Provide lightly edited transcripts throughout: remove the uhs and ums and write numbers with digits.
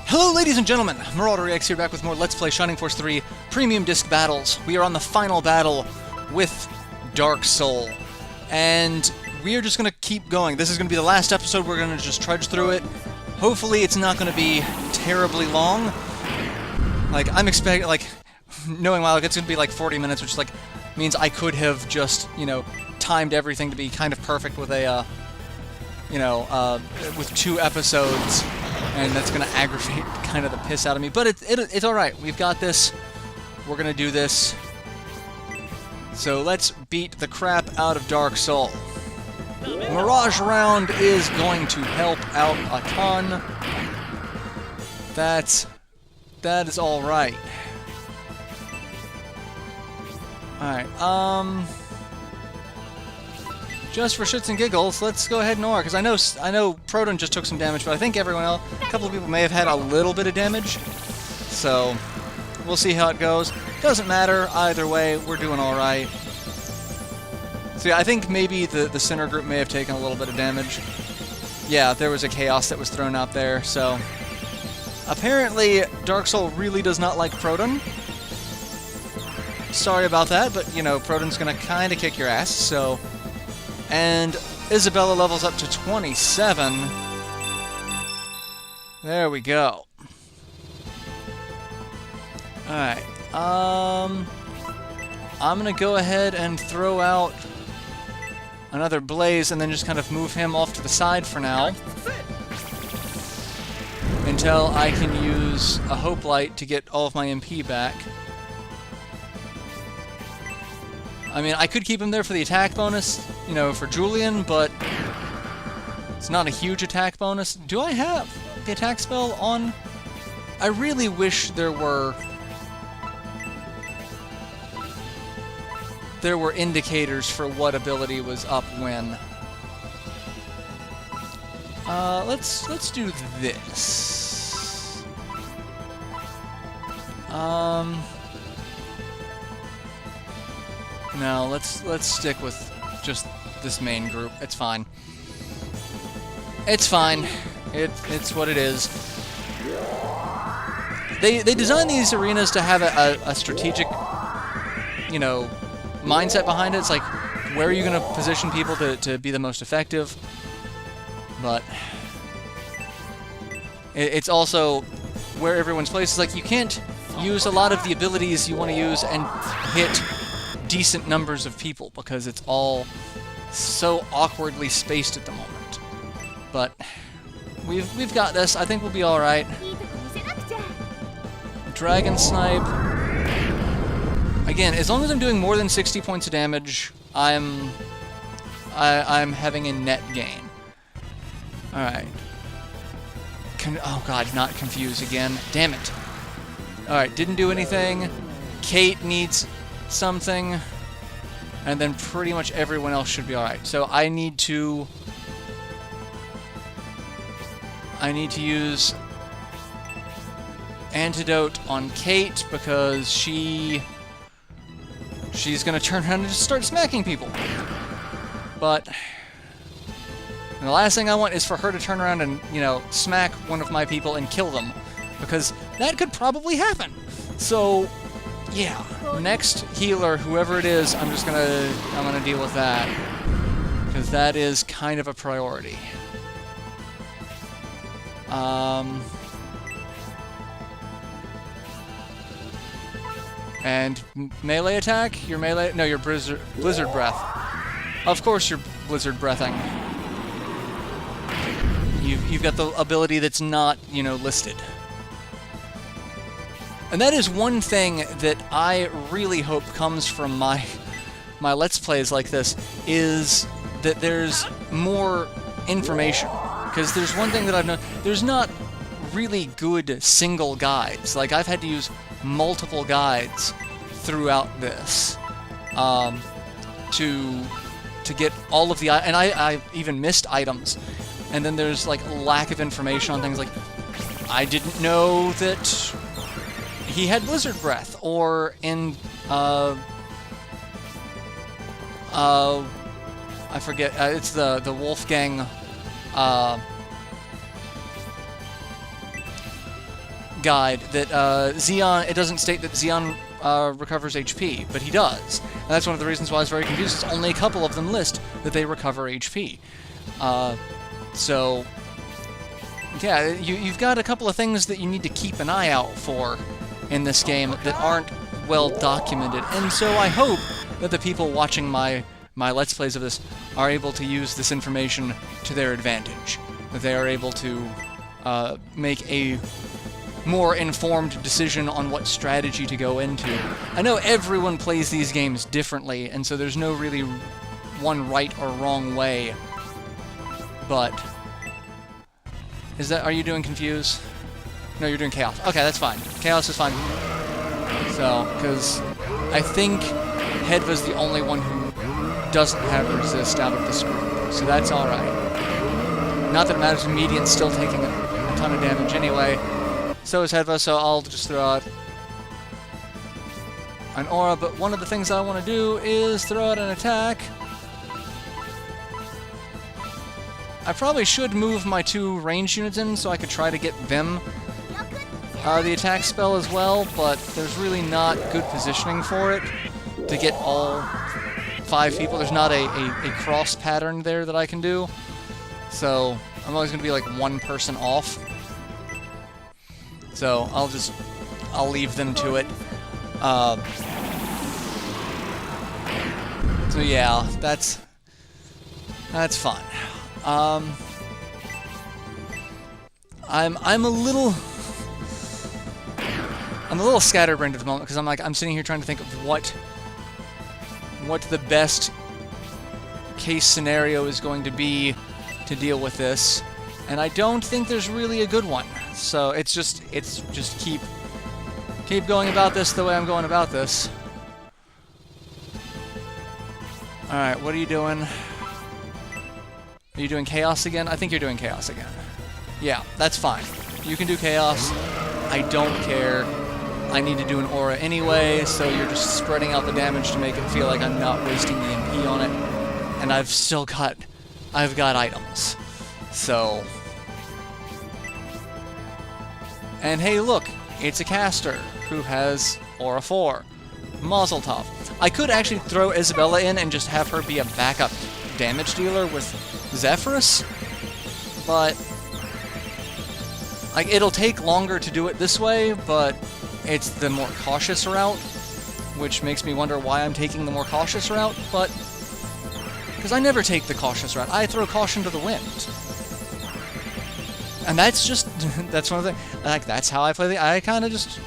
Hello ladies and gentlemen, MarauderEX here back with more Let's Play Shining Force 3 Premium Disc Battles. We are on the final battle with darksol, and we are just going to keep going. This is going to be the last episode. We're going to just trudge through it. Hopefully it's not going to be terribly long. Like, I'm expecting, like, knowing well, it's going to be like 40 minutes, which like means I could have just, you know, timed everything to be kind of perfect with a, with 2 episodes. And that's going to aggravate kind of the piss out of me. But it's alright. We've got this. We're going to do this. So let's beat the crap out of darksol. Mirage round is going to help out a ton. That is alright. Alright, just for shits and giggles, let's go ahead and aura, because I know Proton just took some damage, but I think everyone else, a couple of people may have had a little bit of damage. So, we'll see how it goes. Doesn't matter, either way, we're doing alright. So yeah, I think maybe the center group may have taken a little bit of damage. Yeah, there was a chaos that was thrown out there, so... Apparently, darksol really does not like Proton. Sorry about that, but, you know, Proton's gonna kinda kick your ass, so... And Isabella levels up to 27. There we go. Alright, I'm gonna go ahead and throw out another blaze and then just kind of move him off to the side for now. Until I can use a hope light to get all of my MP back. I mean, I could keep him there for the attack bonus, you know, for Julian, but it's not a huge attack bonus. Do I have the attack spell on? I really wish there were indicators for what ability was up when. Let's do this. No, let's stick with just this main group. It's fine. It's fine. It's what it is. They designed these arenas to have a strategic, you know, mindset behind it. It's like, where are you going to position people to be the most effective? But it's also where everyone's placed. It's like, you can't use a lot of the abilities you want to use and hit decent numbers of people, because it's all so awkwardly spaced at the moment. But we've got this. I think we'll be all right. Dragon Snipe. Again, as long as I'm doing more than 60 points of damage, I'm having a net gain. All right. Oh god, not confuse again. Damn it. All right, didn't do anything. Kate needs something, and then pretty much everyone else should be alright. So I need to use antidote on Kate, because she's gonna turn around and just start smacking people. But the last thing I want is for her to turn around and, you know, smack one of my people and kill them, because that could probably happen. So yeah, next healer, whoever it is, I'm gonna deal with that, because that is kind of a priority. And melee attack? Your melee? No, your blizzard breath. Of course, you're blizzard breathing. You've got the ability that's not, you know, listed. And that is one thing that I really hope comes from my Let's Plays like this, is that there's more information. Because there's one thing that I've known, there's not really good single guides. Like, I've had to use multiple guides throughout this to get all of the, and I even missed items. And then there's like lack of information on things like, I didn't know that he had blizzard breath, or in I forget. It's the Wolfgang guide that Xeon. It doesn't state that Xeon recovers HP, but he does. And that's one of the reasons why I was very confused. It's only a couple of them list that they recover HP. So yeah, you've got a couple of things that you need to keep an eye out for in this game that aren't well documented. And so I hope that the people watching my Let's Plays of this are able to use this information to their advantage. That they are able to make a more informed decision on what strategy to go into. I know everyone plays these games differently, and so there's no really one right or wrong way. But are you doing Confuse? No, you're doing Chaos. Okay, that's fine. Chaos is fine. So, because I think Hedva's the only one who doesn't have Resist out of this group, so that's alright. Not that it matters, Median's still taking a ton of damage anyway. So is Hedva, so I'll just throw out an aura, but one of the things I want to do is throw out an attack. I probably should move my 2 ranged units in so I could try to get them the attack spell as well, but there's really not good positioning for it to get all 5 people. There's not a cross pattern there that I can do, so I'm always going to be like 1 person off. So I'll leave them to it. So yeah, that's fun. I'm a little scatterbrained at the moment because I'm sitting here trying to think of what the best case scenario is going to be to deal with this, and I don't think there's really a good one. So it's just keep going about this the way I'm going about this. All right, what are you doing? Are you doing Chaos again? I think you're doing Chaos again. Yeah, that's fine. You can do Chaos. I don't care. I need to do an aura anyway, so you're just spreading out the damage to make it feel like I'm not wasting the MP on it. And I've got items. So... And hey, look, it's a caster who has Aura 4. Mazel tov. I could actually throw Isabella in and just have her be a backup damage dealer with Zephyrus, but like it'll take longer to do it this way, but it's the more cautious route, which makes me wonder why I'm taking the more cautious route, but because I never take the cautious route. I throw caution to the wind. And that's just, that's one of the, like, that's how I play I kind of just,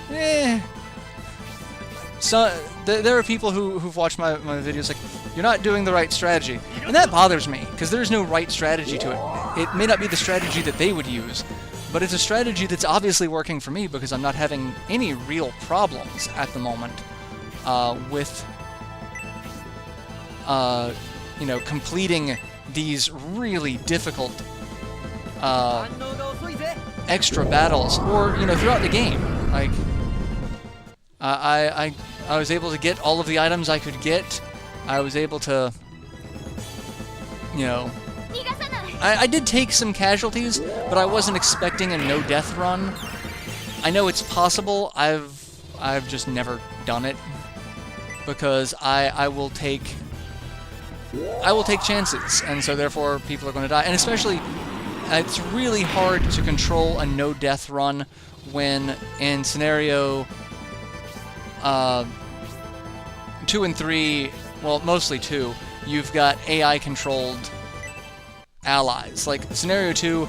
So, there are people who've watched my videos like, you're not doing the right strategy. And that bothers me, because there's no right strategy to it. It may not be the strategy that they would use, but it's a strategy that's obviously working for me, because I'm not having any real problems at the moment with, you know, completing these really difficult extra battles, or, you know, throughout the game. Like, I was able to get all of the items I could get. I was able to, you know, I did take some casualties, but I wasn't expecting a no-death run. I know it's possible. I've just never done it, because I will take chances, and so therefore people are going to die. And especially, it's really hard to control a no-death run when in scenario 2 and 3, well, mostly 2, you've got AI-controlled allies. Like, scenario 2,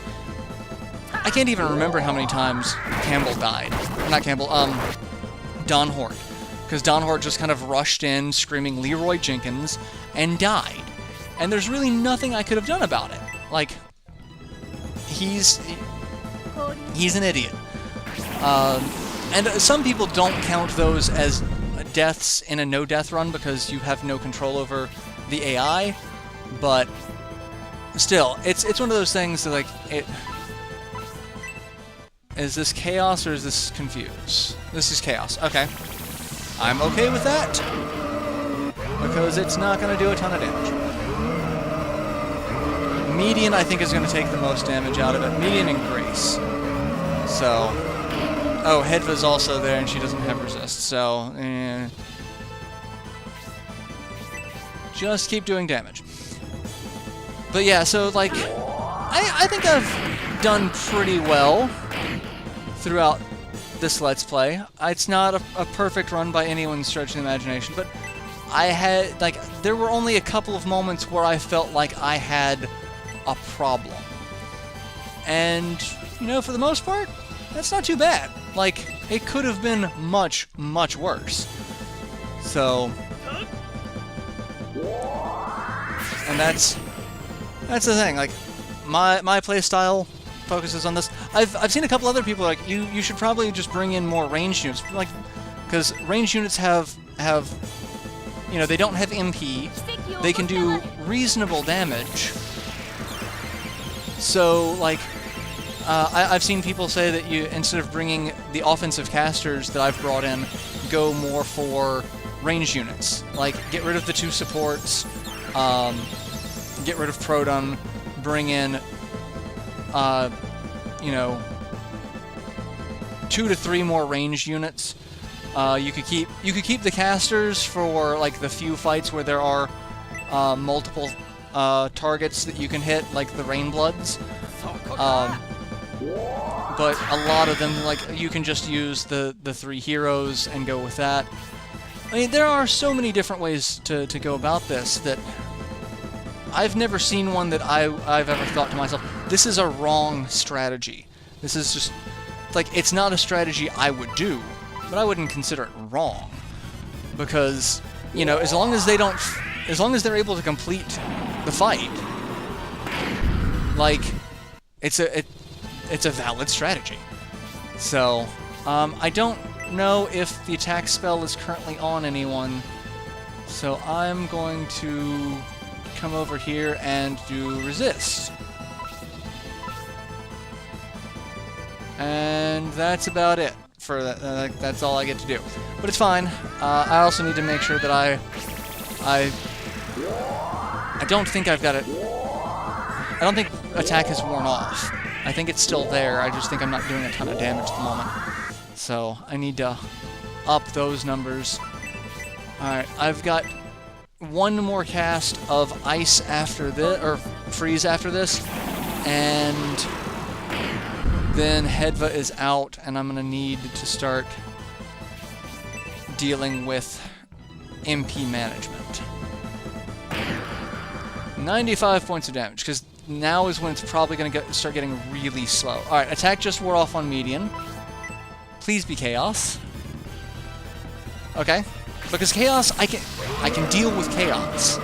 I can't even remember how many times Campbell died. Not Campbell, Don Hort. Because Don Hort just kind of rushed in, screaming Leroy Jenkins, and died. And there's really nothing I could have done about it. Like, he's an idiot. And some people don't count those as deaths in a no-death run because you have no control over the AI, but still, it's one of those things that, like, is this Chaos or is this Confuse? This is Chaos. Okay. I'm okay with that, because it's not going to do a ton of damage. Median, I think, is going to take the most damage out of it. Median and Grace. So... Oh, Hedva's also there, and she doesn't have resist, so... Just keep doing damage. But yeah, so, like... I think I've done pretty well throughout this Let's Play. It's not a perfect run by anyone's stretch of the imagination, but I had, like, there were only a couple of moments where I felt like I had a problem. And, you know, for the most part, that's not too bad. Like, it could have been much, much worse. So... And that's the thing, like, my playstyle focuses on this. I've seen a couple other people like, you should probably just bring in more ranged units, like, because ranged units have, you know, they don't have MP, they can do reasonable damage. So, like, I've seen people say that you, instead of bringing the offensive casters that I've brought in, go more for ranged units. Like, get rid of the 2 supports, get rid of Proton, bring in, you know, 2 to 3 more ranged units. You could keep the casters for, like, the few fights where there are multiple targets that you can hit, like the Rainbloods. But a lot of them, like, you can just use the 3 heroes and go with that. I mean, there are so many different ways to go about this that I've never seen one that I've ever thought to myself, this is a wrong strategy. This is just, like, it's not a strategy I would do, but I wouldn't consider it wrong. Because, you know, as long as they're able to complete the fight, like, it's a valid strategy. So, I don't know if the attack spell is currently on anyone, so I'm going to come over here and do resist. And that's about it for that. That's all I get to do. But it's fine. I also need to make sure that I don't think I've got it. I don't think attack has worn off. I think it's still there. I just think I'm not doing a ton of damage at the moment. So I need to up those numbers. Alright, I've got one more cast of ice after this, or freeze after this, and then Hedva is out, and I'm gonna need to start dealing with MP management. 95 points of damage, because now is when it's probably gonna start getting really slow. Alright, attack just wore off on median. Please be chaos. Okay. Because chaos, I can deal with chaos.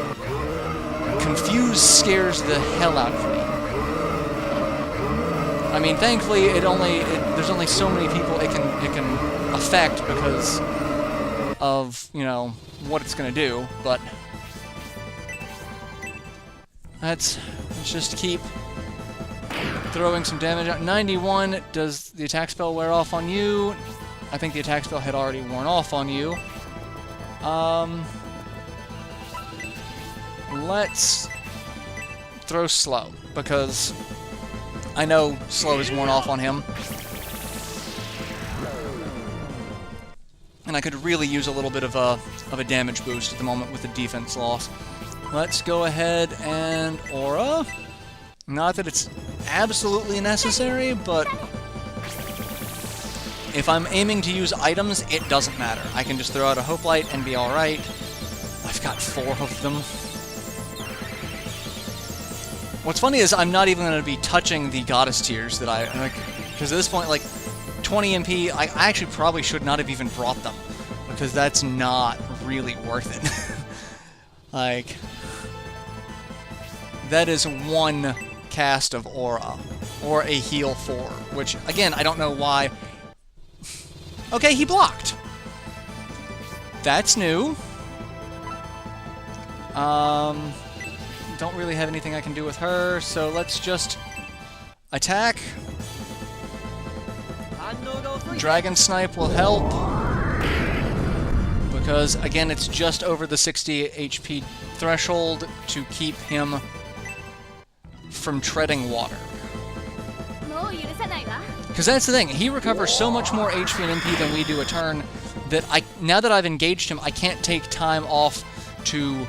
Confuse scares the hell out of me. I mean, thankfully, there's only so many people it can affect because of, you know, what it's gonna do. But let's just keep throwing some damage out. 91. Does the attack spell wear off on you? I think the attack spell had already worn off on you. Let's throw slow, because I know slow is worn off on him. And I could really use a little bit of a damage boost at the moment with the defense loss. Let's go ahead and aura. Not that it's absolutely necessary, but if I'm aiming to use items, it doesn't matter. I can just throw out a Hope Light and be alright. I've got 4 of them. What's funny is I'm not even going to be touching the Goddess Tears that I... like, because at this point, like, 20 MP, I actually probably should not have even brought them, because that's not really worth it. Like, that is 1 cast of aura, or a heal 4, which, again, I don't know why... Okay, he blocked. That's new. Don't really have anything I can do with her, so let's just attack. Dragon Snipe will help, because, again, it's just over the 60 HP threshold to keep him from treading water. Because that's the thing, he recovers so much more HP and MP than we do a turn that now that I've engaged him, I can't take time off to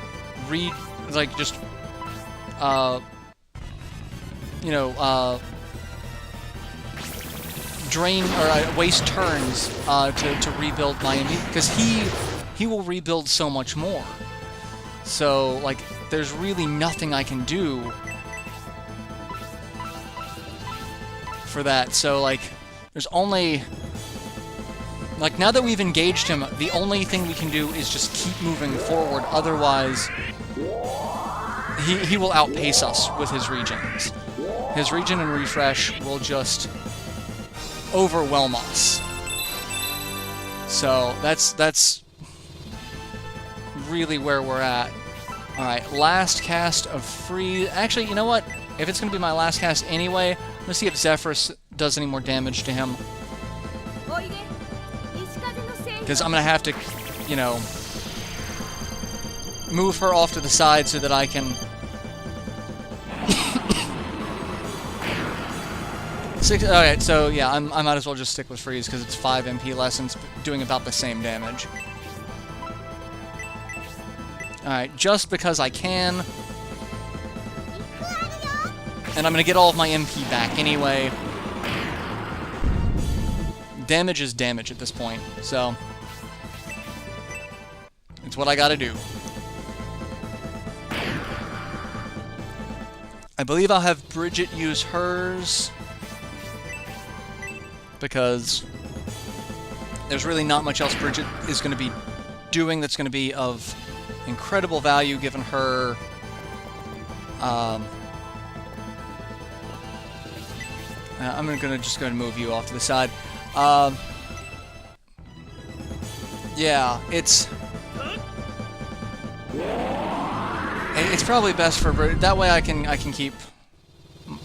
drain or waste turns to rebuild my MP, because he will rebuild so much more. So, like, there's really nothing I can do for that. So, like, there's only... Like, now that we've engaged him, the only thing we can do is just keep moving forward. Otherwise, he will outpace us with his regions. His regen and refresh will just overwhelm us. So, that's really where we're at. Alright, last cast of freeze. Actually, you know what? If it's going to be my last cast anyway, let's see if Zephyrus does any more damage to him. Because I'm going to have to, you know, move her off to the side so that I can... Alright, so yeah, I might as well just stick with freeze because it's 5 MP less and it's doing about the same damage. Alright, just because I can. And I'm going to get all of my MP back anyway. Damage is damage at this point, so... It's what I gotta do. I believe I'll have Bridget use hers, because there's really not much else Bridget is going to be doing that's going to be of incredible value given her I'm going to just go and move you off to the side. Yeah, it's probably best for Bridget. That way I can keep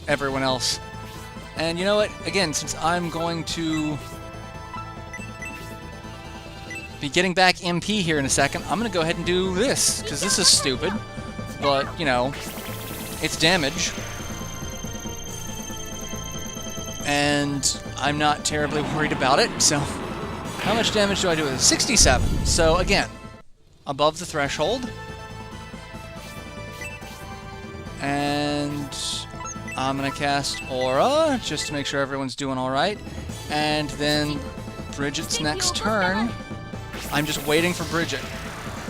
everyone else. And you know what? Again, since I'm going to be getting back MP here in a second, I'm going to go ahead and do this, because this is stupid. But, you know, it's damage. And I'm not terribly worried about it, so... How much damage do I do with it? 67. So, again, above the threshold. And I'm going to cast Aura, just to make sure everyone's doing alright. And then Bridget's next turn. I'm just waiting for Bridget.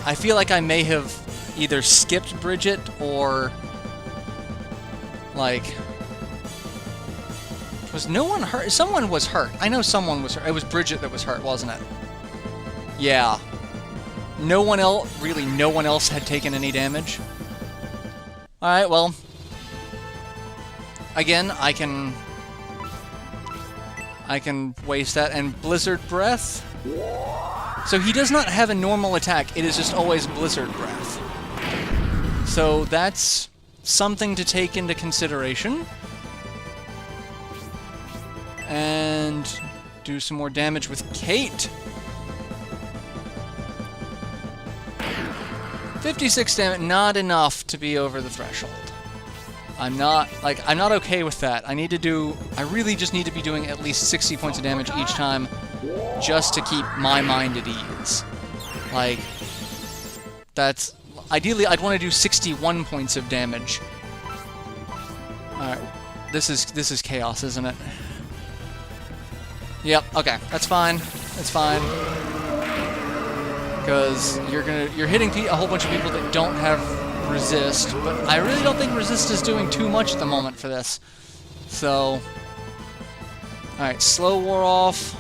I feel like I may have either skipped Bridget or... Like... Was no one hurt? Someone was hurt. I know someone was hurt. It was Bridget that was hurt, wasn't it? Yeah. No one else... Really, no one else had taken any damage? Alright, well... Again, I can waste that. And Blizzard Breath... So he does not have a normal attack. It is just always Blizzard Breath. So that's something to take into consideration. And do some more damage with Kate. 56 damage, not enough to be over the threshold. I'm not okay with that. I really just need to be doing at least 60 points of damage each time, just to keep my mind at ease. Like, that's... Ideally, I'd want to do 61 points of damage. Alright, this is chaos, isn't it? Yep, okay, that's fine. That's fine. Because you're hitting a whole bunch of people that don't have resist, but I really don't think resist is doing too much at the moment for this. So, alright, slow war off.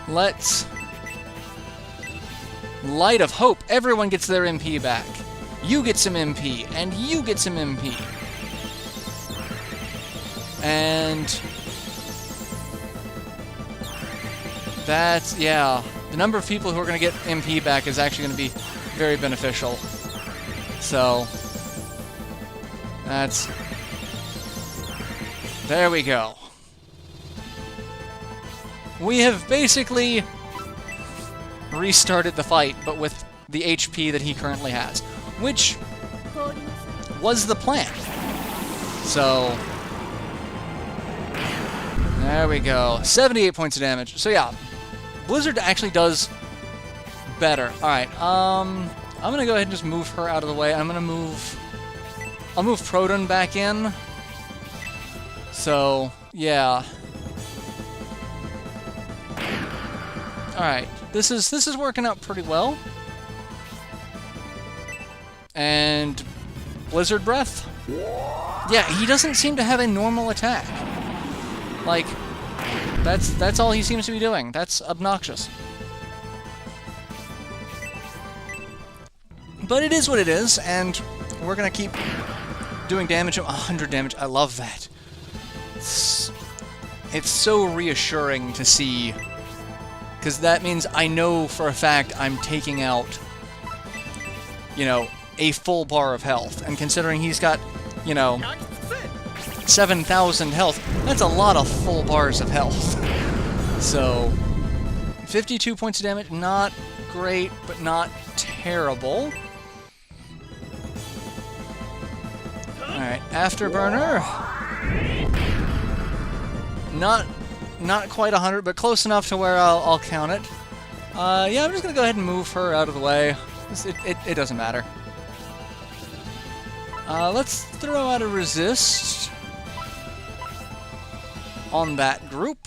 Let's... Light of Hope. Everyone gets their MP back. You get some MP, and you get some MP. And... That's, yeah, the number of people who are going to get MP back is actually going to be very beneficial. So, that's... There we go. We have basically restarted the fight, but with the HP that he currently has, which was the plan. So, there we go. 78 points of damage. So yeah, Blizzard actually does better. Alright, I'm gonna go ahead and just move her out of the way. I'll move Proton back in. So, yeah. Alright, this is working out pretty well. And Blizzard Breath? Yeah, he doesn't seem to have a normal attack. Like, that's all he seems to be doing. That's obnoxious. But it is what it is, and we're gonna keep doing damage. 100 damage. I love that. It's so reassuring to see, because that means I know for a fact I'm taking out, you know, a full bar of health. And considering he's got, you know, 7,000 health, that's a lot of full bars of health. So, 52 points of damage, not great, but not terrible. Alright, Afterburner. Not quite 100, but close enough to where I'll count it. Yeah, I'm just gonna go ahead and move her out of the way. It doesn't matter. Let's throw out a resist on that group.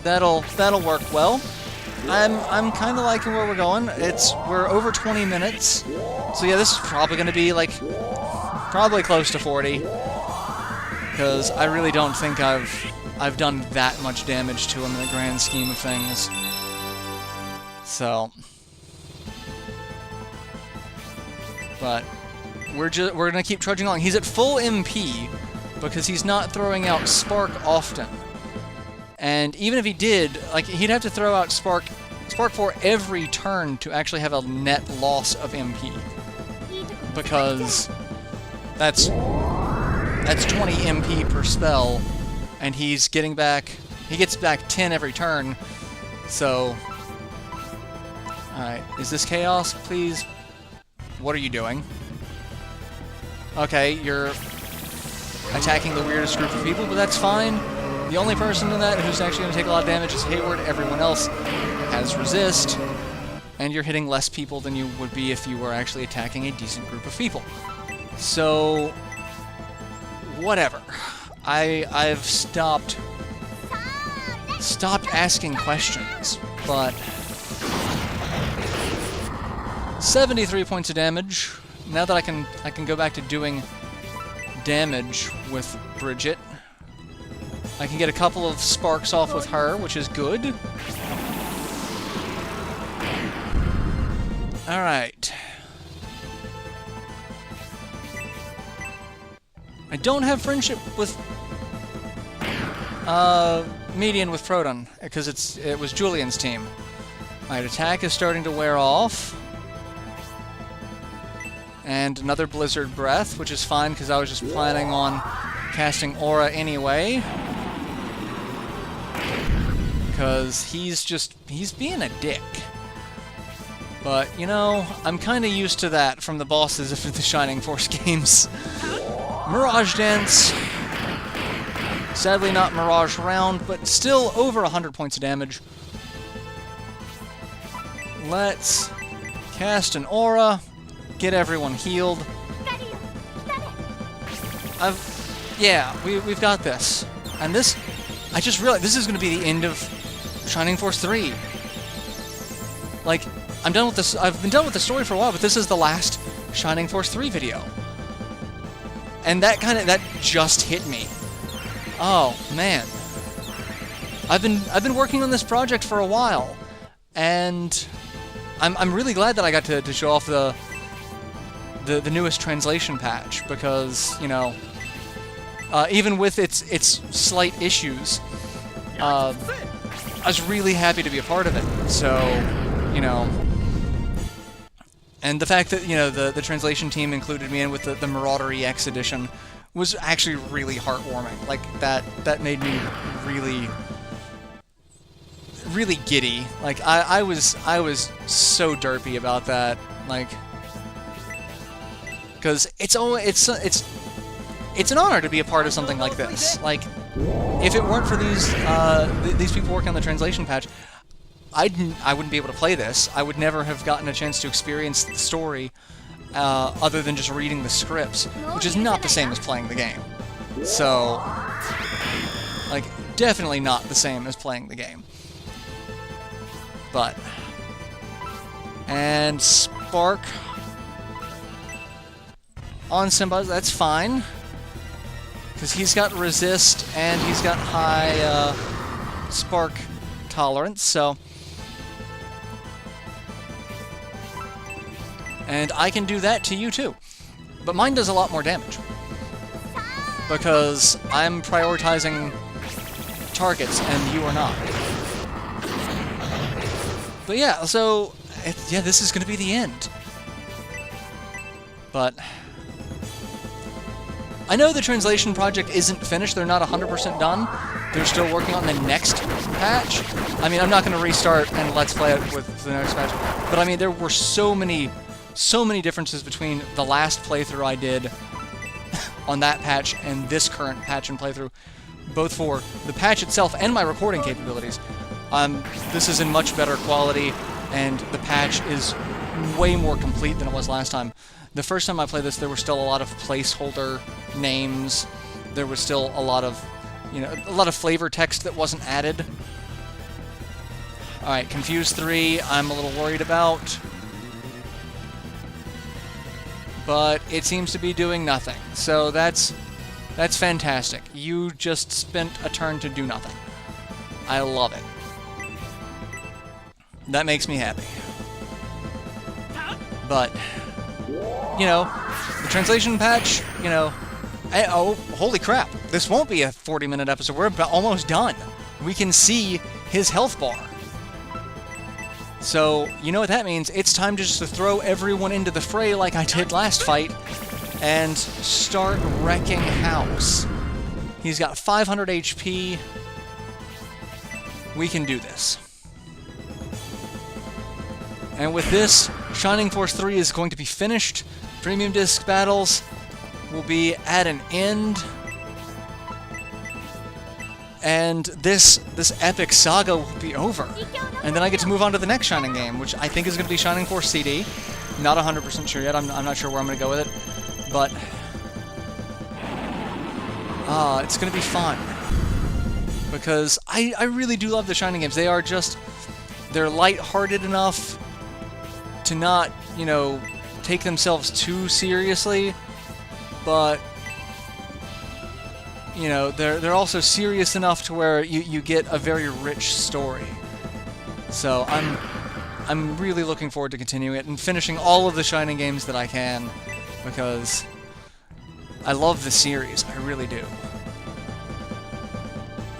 That'll work well. I'm kind of liking where we're going. We're over 20 minutes, so yeah, this is probably going to be like probably close to 40, because I really don't think I've done that much damage to him in the grand scheme of things. So, but we're gonna keep trudging along. He's at full MP because he's not throwing out Spark often. And even if he did, like, he'd have to throw out Spark for every turn to actually have a net loss of MP. Because that's 20 MP per spell, and he gets back 10 every turn. So, alright, is this Chaos, please? What are you doing? Okay, you're attacking the weirdest group of people, but that's fine. The only person in that who's actually going to take a lot of damage is Hayward. Everyone else has resist, and you're hitting less people than you would be if you were actually attacking a decent group of people. So, whatever. I've stopped asking questions, but 73 points of damage. Now that I can go back to doing damage with Bridget. I can get a couple of sparks off with her, which is good. Alright. I don't have friendship with Median with Proton, because it was Julian's team. Alright, attack is starting to wear off. And another Blizzard Breath, which is fine, because I was just planning on casting Aura anyway. Because he's being a dick. But, you know, I'm kind of used to that from the bosses of the Shining Force games. Mirage Dance. Sadly not Mirage Round, but still over 100 points of damage. Let's cast an Aura. Get everyone healed. We've got this. And this, I just realized this is going to be the end of Shining Force 3. Like, I'm done with this. I've been done with the story for a while, but this is the last Shining Force 3 video. And that just hit me. Oh, man. I've been working on this project for a while, and I'm really glad that I got to show off the newest translation patch, because, you know, even with its slight issues, I was really happy to be a part of it. So, you know, and the fact that, you know, the translation team included me in with the MarauderEX edition was actually really heartwarming. Like, that made me really giddy. Like, I was so derpy about that. Like, because it's an honor to be a part of something like this. Like, if it weren't for these people working on the translation patch, I wouldn't be able to play this. I would never have gotten a chance to experience the story other than just reading the scripts, which is not the same as playing the game. So, like, definitely not the same as playing the game. But, and Spark on Simba, that's fine, because he's got resist and he's got high spark tolerance, so... And I can do that to you too. But mine does a lot more damage, because I'm prioritizing targets and you are not. But yeah, so, yeah, this is going to be the end. But I know the translation project isn't finished. They're not 100% done. They're still working on the next patch. I mean, I'm not going to restart and let's play it with the next patch. But I mean, there were so many differences between the last playthrough I did on that patch and this current patch and playthrough, both for the patch itself and my recording capabilities. This is in much better quality, and the patch is way more complete than it was last time. The first time I played this, there were still a lot of placeholder names. There was still a lot of, a lot of flavor text that wasn't added. Alright, Confused 3, I'm a little worried about. But it seems to be doing nothing. So that's fantastic. You just spent a turn to do nothing. I love it. That makes me happy. But, the translation patch, oh, holy crap. This won't be a 40-minute episode. We're almost done. We can see his health bar. So, you know what that means? It's time just to throw everyone into the fray like I did last fight and start wrecking house. He's got 500 HP. We can do this. And with this, Shining Force 3 is going to be finished. Premium Disc battles will be at an end. And this epic saga will be over. And then I get to move on to the next Shining game, which I think is going to be Shining Force CD. Not 100% sure yet. I'm not sure where I'm going to go with it. But it's going to be fun. Because I really do love the Shining games. They're lighthearted enough to not, take themselves too seriously, but, they're also serious enough to where you get a very rich story. So I'm really looking forward to continuing it and finishing all of the Shining games that I can, because I love the series, I really do.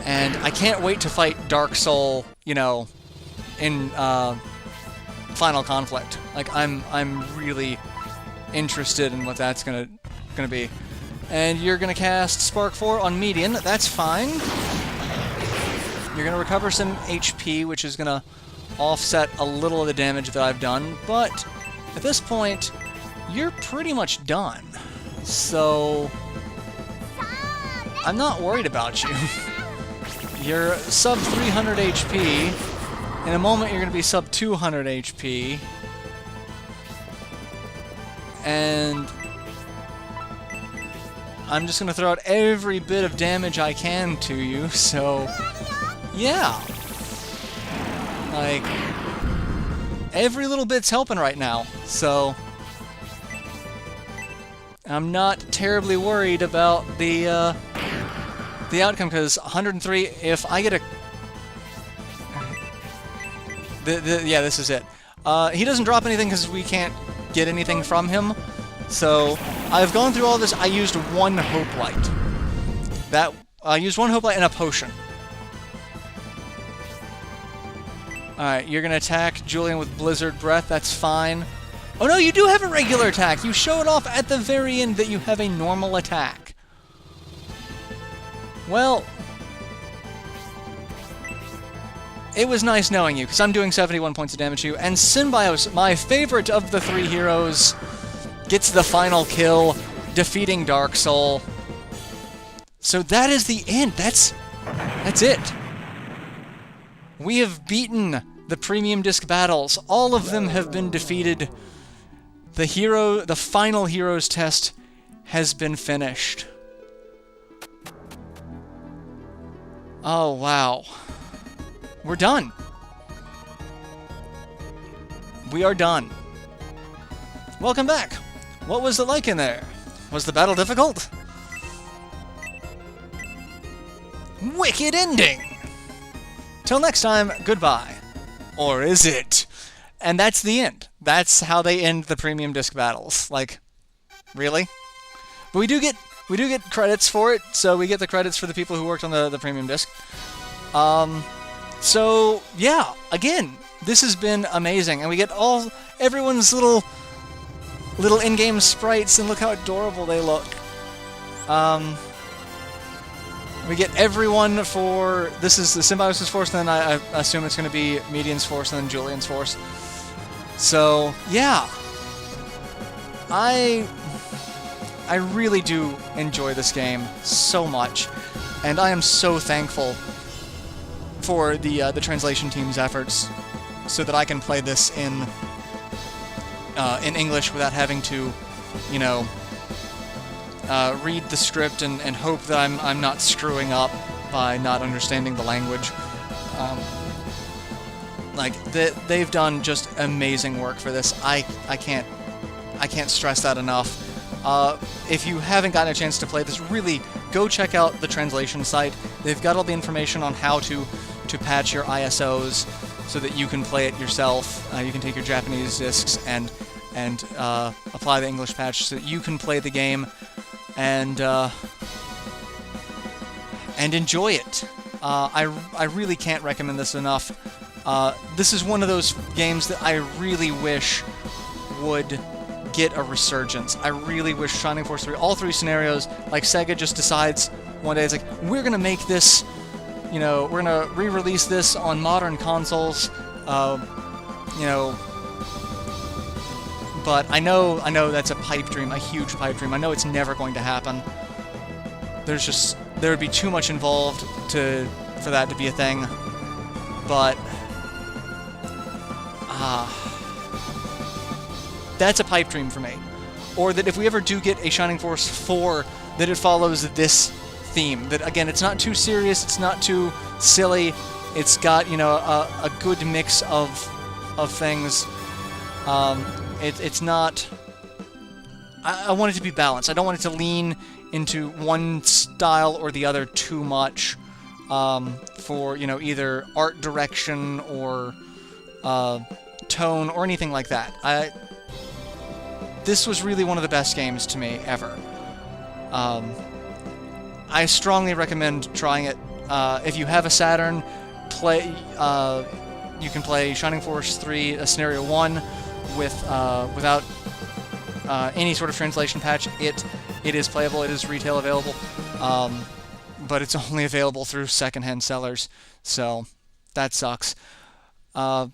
And I can't wait to fight darksol, in Final Conflict. Like, I'm really interested in what that's gonna be. And you're gonna cast Spark 4 on Median. That's fine. You're gonna recover some HP, which is gonna offset a little of the damage that I've done. But at this point, you're pretty much done. So I'm not worried about you. You're sub 300 HP. In a moment, you're going to be sub 200 HP. And I'm just going to throw out every bit of damage I can to you, so yeah. Like, every little bit's helping right now, so I'm not terribly worried about the outcome, because 103, if I get a... yeah, this is it. He doesn't drop anything because we can't get anything from him. So, I've gone through all this. I used one Hope Light. I used one Hope Light and a potion. Alright, you're going to attack Julian with Blizzard Breath. That's fine. Oh no, you do have a regular attack! You showed off at the very end that you have a normal attack. Well, it was nice knowing you, because I'm doing 71 points of damage to you, and Synbios, my favorite of the three heroes, gets the final kill, defeating darksol. So that is the end. That's it. We have beaten the premium disc battles. All of them have been defeated. The final heroes test has been finished. Oh, wow. We're done. We are done. Welcome back. What was it like in there? Was the battle difficult? Wicked ending! Till next time, goodbye. Or is it? And that's the end. That's how they end the premium disc battles. Like, really? But we do get credits for it, so we get the credits for the people who worked on the premium disc. So yeah, again, this has been amazing, and we get everyone's little in-game sprites, and look how adorable they look. We get everyone for, this is the Symbiosis Force, and then I assume it's going to be Median's Force, and then Julian's Force. So, yeah. I really do enjoy this game so much, and I am so thankful for the translation team's efforts so that I can play this in English without having to, you know, read the script and hope that I'm not screwing up by not understanding the language. They've done just amazing work for this. I can't stress that enough. If you haven't gotten a chance to play this, really go check out the translation site. They've got all the information on how to patch your ISOs so that you can play it yourself. You can take your Japanese discs and apply the English patch so that you can play the game and enjoy it. I really can't recommend this enough. This is one of those games that I really wish would get a resurgence. I really wish Shining Force 3, all three scenarios, like Sega just decides one day, it's like, we're gonna make this, you know, we're gonna re-release this on modern consoles, you know, but I know that's a pipe dream, a huge pipe dream. I know it's never going to happen. There would be too much involved for that to be a thing, but that's a pipe dream for me. Or that if we ever do get a Shining Force 4, that it follows this theme. That, again, it's not too serious, it's not too silly, it's got, you know, a good mix of things. It's not... I want it to be balanced. I don't want it to lean into one style or the other too much for, you know, either art direction or tone or anything like that. This was really one of the best games to me ever. I strongly recommend trying it. If you have a Saturn, you can play Shining Force 3 Scenario 1 without any sort of translation patch. It is playable, it is retail available, but it's only available through secondhand sellers, so that sucks. Or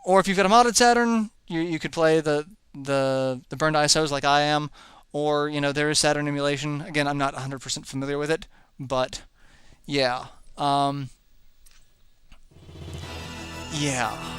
if you've got a modded Saturn, you could play the burned ISOs like I am, or, you know, there is Saturn emulation. Again, I'm not 100% familiar with it, but yeah. Yeah.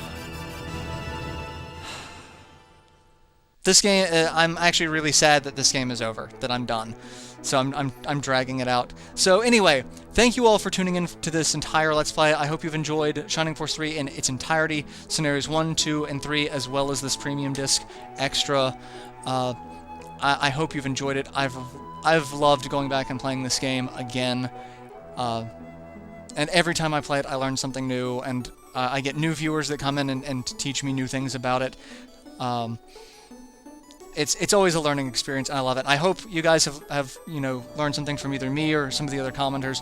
This game, I'm actually really sad that this game is over, that I'm done. So I'm dragging it out. So anyway, thank you all for tuning in to this entire Let's Play. I hope you've enjoyed Shining Force 3 in its entirety, scenarios 1, 2, and 3, as well as this premium disc extra. I hope you've enjoyed it. I've loved going back and playing this game again. And every time I play it, I learn something new, and I get new viewers that come in and teach me new things about it. It's always a learning experience, and I love it. I hope you guys have you know, learned something from either me or some of the other commenters.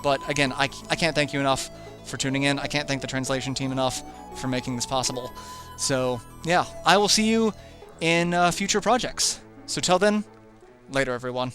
But again, I can't thank you enough for tuning in. I can't thank the translation team enough for making this possible. So yeah, I will see you in future projects. So till then, later everyone.